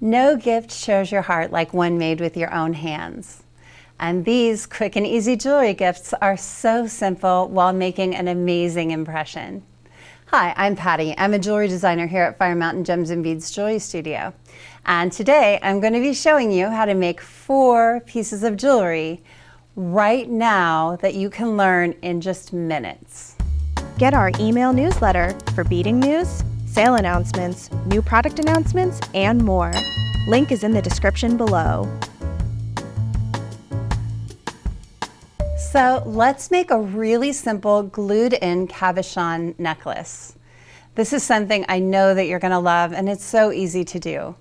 No gift shows your heart like one made with your own hands. And these quick and easy jewelry gifts are so simple while making an amazing impression. Hi, I'm Patty. I'm a jewelry designer here at Fire Mountain Gems and Beads Jewelry Studio. And today I'm going to be showing you how to make 4 pieces of jewelry right now that you can learn in just minutes. Get our email newsletter for beading news, sale announcements, new product announcements, and more. Link is in the description below. So let's make a really simple glued-in cabochon necklace. This is something I know that you're going to love, and it's so easy to do.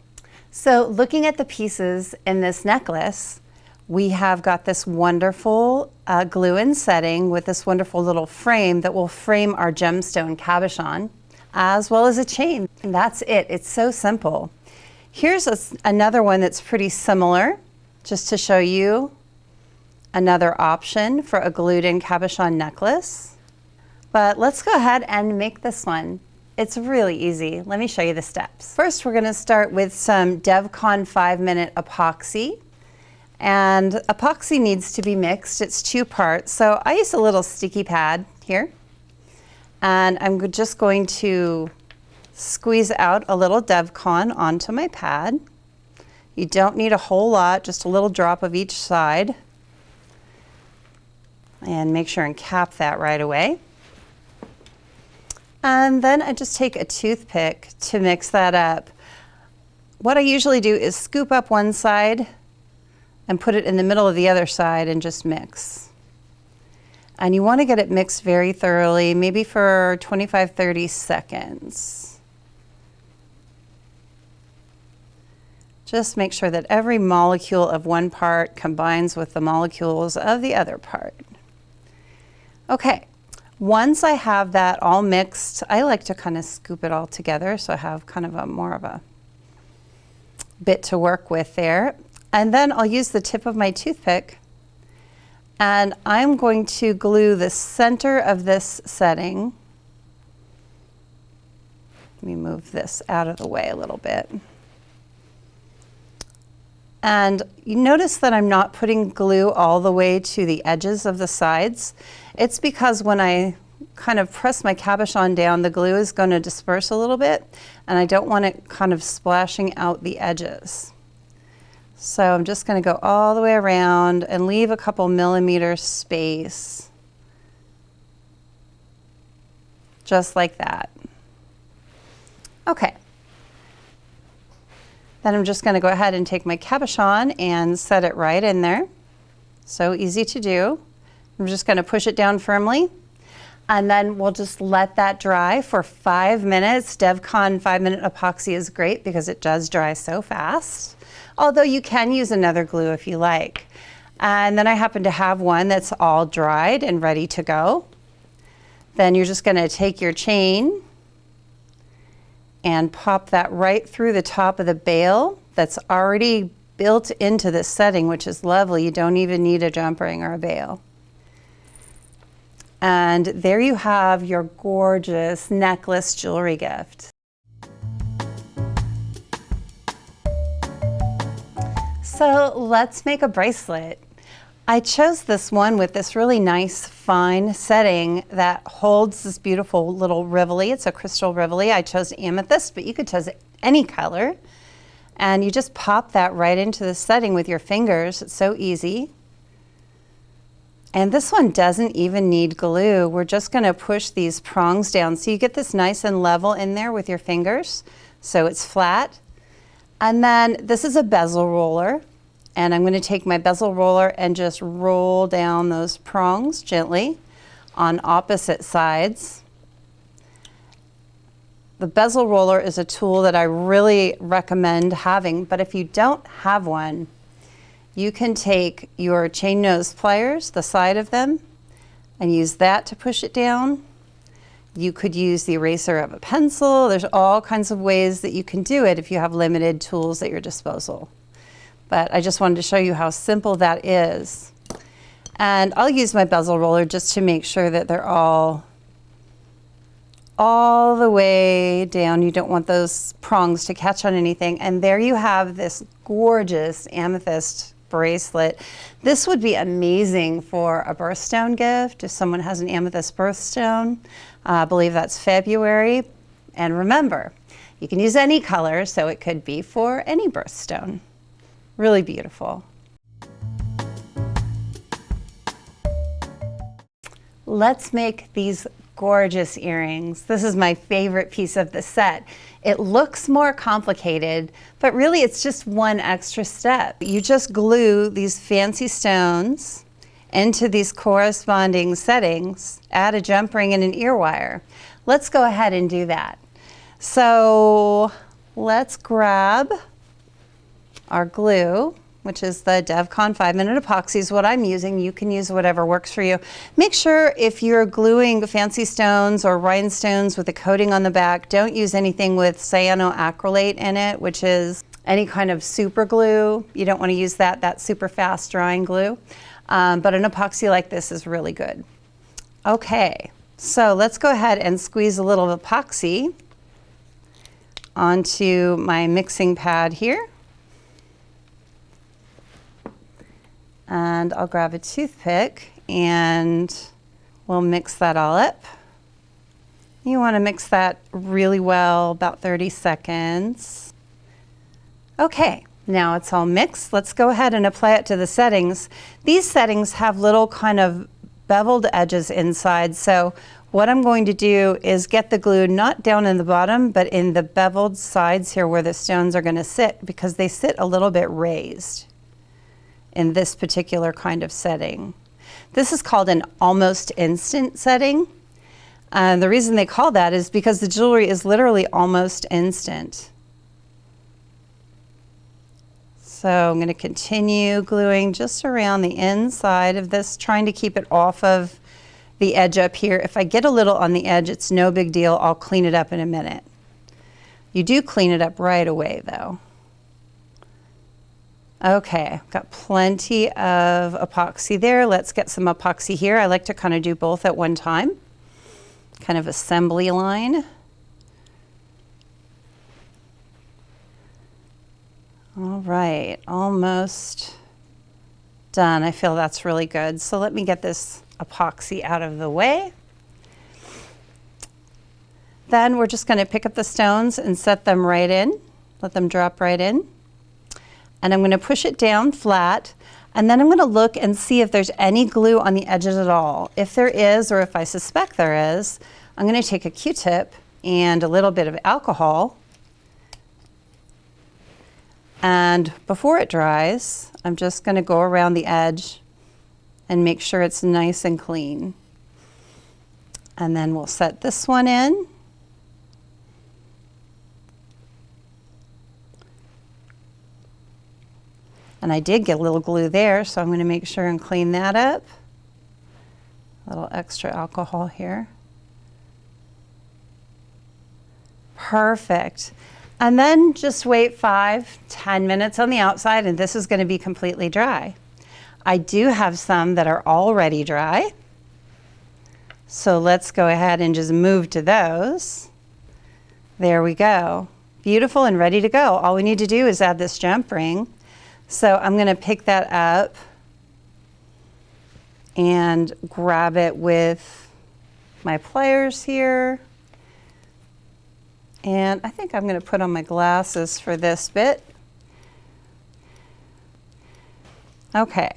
So looking at the pieces in this necklace, we have got this wonderful glue-in setting with this wonderful little frame that will frame our gemstone cabochon, as well as a chain. And that's it. It's so simple. Here's another one that's pretty similar, just to show you another option for a glued-in cabochon necklace. But let's go ahead and make this one. It's really easy. Let me show you the steps. First, we're going to start with some DevCon 5-minute epoxy. And epoxy needs to be mixed. It's 2 parts. So I use a little sticky pad here. And I'm just going to squeeze out a little DevCon onto my pad. You don't need a whole lot, just a little drop of each side. And make sure and cap that right away. And then I just take a toothpick to mix that up. What I usually do is scoop up one side and put it in the middle of the other side and just mix. And you want to get it mixed very thoroughly, maybe for 25-30 seconds. Just make sure that every molecule of one part combines with the molecules of the other part. Okay, once I have that all mixed, I like to kind of scoop it all together so I have kind of more of a bit to work with there. And then I'll use the tip of my toothpick and I'm going to glue the center of this setting. Let me move this out of the way a little bit. And you notice that I'm not putting glue all the way to the edges of the sides. It's because when I kind of press my cabochon down, the glue is going to disperse a little bit, and I don't want it kind of splashing out the edges. So I'm just going to go all the way around and leave a couple millimeters space. Just like that. Okay. Then I'm just going to go ahead and take my cabochon and set it right in there. So easy to do. I'm just going to push it down firmly. And then we'll just let that dry for 5 minutes. DevCon 5-minute epoxy is great because it does dry so fast. Although you can use another glue if you like. And then I happen to have one that's all dried and ready to go. Then you're just going to take your chain and pop that right through the top of the bail that's already built into this setting, which is lovely. You don't even need a jump ring or a bail. And there you have your gorgeous necklace jewelry gift. So let's make a bracelet. I chose this one with this really nice fine setting that holds this beautiful little Rivoli. It's a crystal Rivoli. I chose amethyst, but you could choose any color. And you just pop that right into the setting with your fingers. It's so easy. And this one doesn't even need glue. We're just going to push these prongs down. So you get this nice and level in there with your fingers. So it's flat. And then this is a bezel roller. And I'm going to take my bezel roller and just roll down those prongs gently on opposite sides. The bezel roller is a tool that I really recommend having, but if you don't have one, you can take your chain nose pliers, the side of them, and use that to push it down. You could use the eraser of a pencil. There's all kinds of ways that you can do it if you have limited tools at your disposal. But I just wanted to show you how simple that is. And I'll use my bezel roller just to make sure that they're all all the way down. You don't want those prongs to catch on anything. And there you have this gorgeous amethyst bracelet. This would be amazing for a birthstone gift if someone has an amethyst birthstone. I believe that's February. And remember, you can use any color, so it could be for any birthstone. Really beautiful. Let's make these gorgeous earrings. This is my favorite piece of the set. It looks more complicated, but really it's just one extra step. You just glue these fancy stones into these corresponding settings, add a jump ring and an ear wire. Let's go ahead and do that. So let's grab our glue, which is the DevCon 5-minute epoxy is what I'm using. You can use whatever works for you. Make sure if you're gluing fancy stones or rhinestones with a coating on the back, don't use anything with cyanoacrylate in it, which is any kind of super glue. You don't want to use that. That's super fast drying glue. But an epoxy like this is really good. Okay, so let's go ahead and squeeze a little epoxy onto my mixing pad here. And I'll grab a toothpick and we'll mix that all up. You want to mix that really well, about 30 seconds. Okay, now it's all mixed. Let's go ahead and apply it to the settings. These settings have little kind of beveled edges inside, so what I'm going to do is get the glue not down in the bottom, but in the beveled sides here where the stones are going to sit, because they sit a little bit raised in this particular kind of setting. This is called an almost instant setting. And the reason they call that is because the jewelry is literally almost instant. So I'm going to continue gluing just around the inside of this, trying to keep it off of the edge up here. If I get a little on the edge, it's no big deal. I'll clean it up in a minute. You do clean it up right away though. Okay, got plenty of epoxy there. Let's get some epoxy here. I like to kind of do both at one time. Kind of assembly line. All right, almost done. I feel that's really good. So let me get this epoxy out of the way. Then we're just going to pick up the stones and set them right in. Let them drop right in. And I'm going to push it down flat, and then I'm going to look and see if there's any glue on the edges at all. If there is, or if I suspect there is, I'm going to take a Q-tip and a little bit of alcohol, and before it dries, I'm just going to go around the edge and make sure it's nice and clean. And then we'll set this one in. And I did get a little glue there, so I'm going to make sure and clean that up. A little extra alcohol here. Perfect. And then just wait 5-10 minutes on the outside, and this is going to be completely dry. I do have some that are already dry. So let's go ahead and just move to those. There we go. Beautiful and ready to go. All we need to do is add this jump ring. So I'm going to pick that up and grab it with my pliers here. And I think I'm going to put on my glasses for this bit. Okay,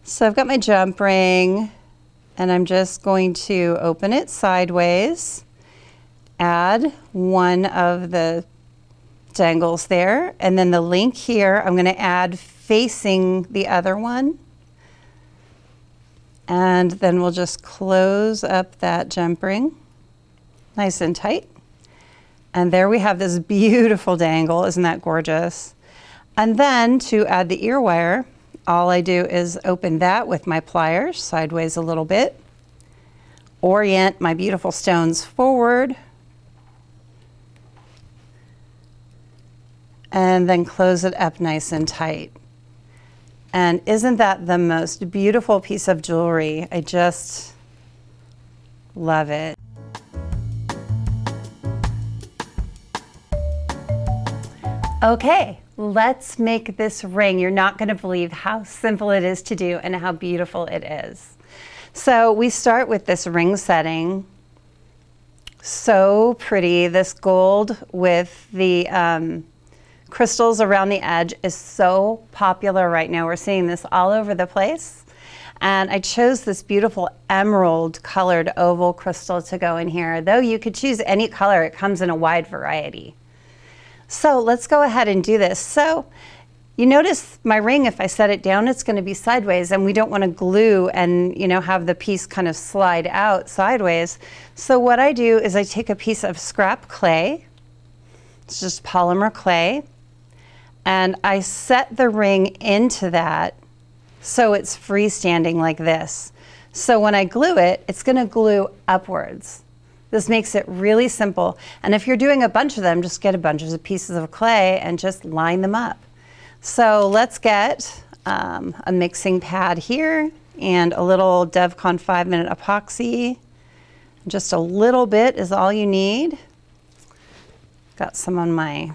so I've got my jump ring and I'm just going to open it sideways, add one of the dangles there, and then the link here I'm going to add facing the other one, and then we'll just close up that jump ring nice and tight, and there we have this beautiful dangle. Isn't that gorgeous? And then to add the ear wire, all I do is open that with my pliers sideways a little bit, orient my beautiful stones forward, and then close it up nice and tight. And isn't that the most beautiful piece of jewelry? I just love it. Okay, let's make this ring. You're not going to believe how simple it is to do and how beautiful it is. So we start with this ring setting. So pretty. This gold with the crystals around the edge is so popular right now. We're seeing this all over the place. And I chose this beautiful emerald colored oval crystal to go in here. Though you could choose any color, it comes in a wide variety. So let's go ahead and do this. So you notice my ring, if I set it down, it's going to be sideways, and we don't want to glue and, have the piece kind of slide out sideways. So what I do is I take a piece of scrap clay, it's just polymer clay, and I set the ring into that so it's freestanding like this. So when I glue it, it's going to glue upwards. This makes it really simple. And if you're doing a bunch of them, just get a bunch of pieces of clay and just line them up. So let's get a mixing pad here and a little DevCon 5-minute epoxy. Just a little bit is all you need. Got some on my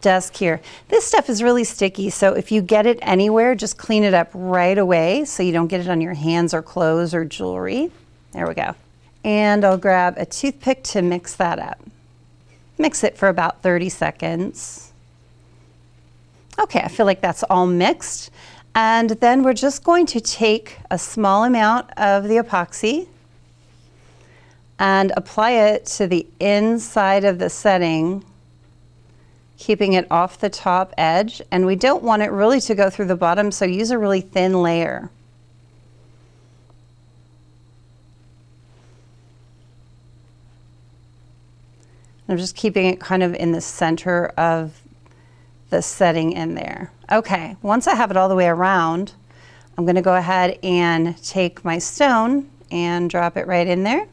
desk here. This stuff is really sticky, so if you get it anywhere, just clean it up right away so you don't get it on your hands or clothes or jewelry. There we go. And I'll grab a toothpick to mix that up. Mix it for about 30 seconds. Okay, I feel like that's all mixed. And then we're just going to take a small amount of the epoxy and apply it to the inside of the setting, keeping it off the top edge. And we don't want it really to go through the bottom, so use a really thin layer. I'm just keeping it kind of in the center of the setting in there. Okay, once I have it all the way around, I'm going to go ahead and take my stone and drop it right in there.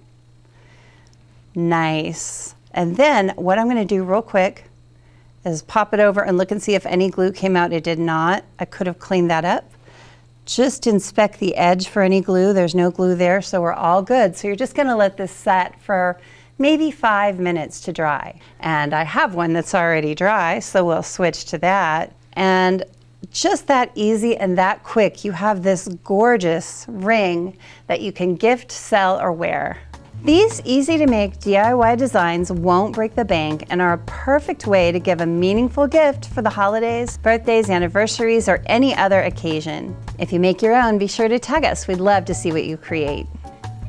Nice. And then what I'm going to do real quick is pop it over and look and see if any glue came out. It did not. I could have cleaned that up. Just inspect the edge for any glue. There's no glue there, so we're all good. So you're just going to let this set for maybe 5 minutes to dry. And I have one that's already dry, so we'll switch to that. And just that easy and that quick, you have this gorgeous ring that you can gift, sell, or wear. These easy-to-make DIY designs won't break the bank and are a perfect way to give a meaningful gift for the holidays, birthdays, anniversaries, or any other occasion. If you make your own, be sure to tag us. We'd love to see what you create.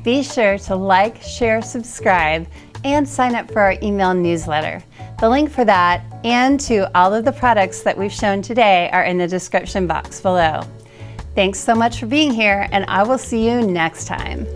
Be sure to like, share, subscribe, and sign up for our email newsletter. The link for that and to all of the products that we've shown today are in the description box below. Thanks so much for being here, and I will see you next time.